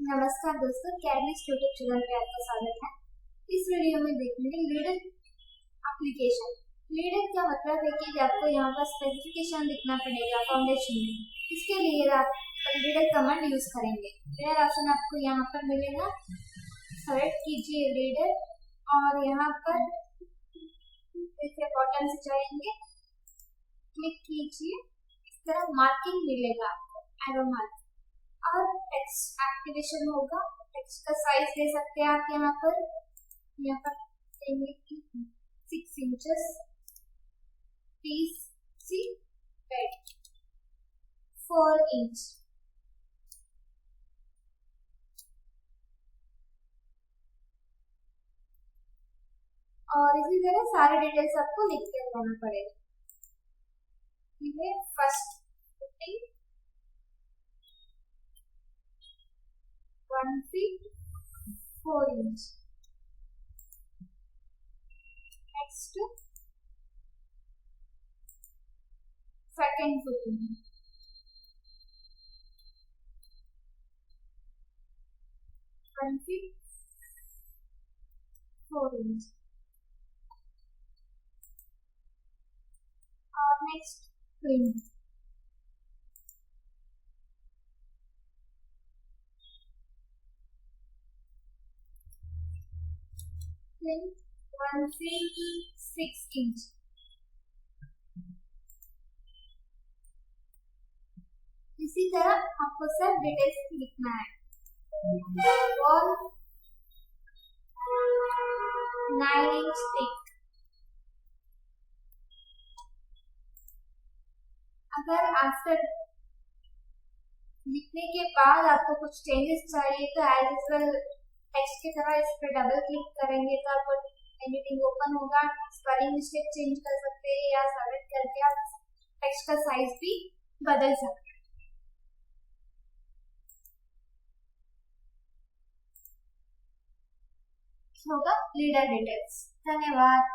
नमस्कार दोस्तों, CAD nest YouTube channel पे आपका स्वागत है। इस वीडियो में देखेंगे लीडर एप्लीकेशन। लीडर का मतलब है कि आपको यहाँ पर स्पेसिफिकेशन लिखना पड़ेगा फाउंडेशन में। इसके लिए आप लीडर कमांड यूज करेंगे। लीडर ऑप्शन आपको यहाँ पर मिलेगा, सेलेक्ट कीजिए लीडर और यहाँ पर जैसे बॉटम से जाएंगे, क्लिक कीजिए। इस तरह मार्किंग मिलेगा आपको, एरो मार्क, और टेक्स्ट एक्टिवेशन होगा। टेक्स्ट का साइज दे सकते हैं आप यहाँ पर देंगे कि 6 inches, please see bed 4 inch. और इसी तरह सारे डिटेल्स आपको लिख के रहना पड़ेगा। First fitting 1 feet 4 inch. Next, second footing 1 feet 4 inch. और next twin 1 feet 6 inch. इसी तरह आपको सब डिटेल्स लिखना है। Wall 9 inch thick। अगर आफ्टर लिखने के बाद आपको कुछ चेंजेस चाहिए तो एज यूजुअल टेक्स्ट की तरह इस पर डबल क्लिक करेंगे तो आपको एडिटिंग ओपन होगा। स्पेलिंग मिस्टेक चेंज कर सकते हैं या सेलेक्ट करके आप टेक्स्ट का साइज भी बदल सकते हैं। होगा लीडर डिटेल्स। धन्यवाद।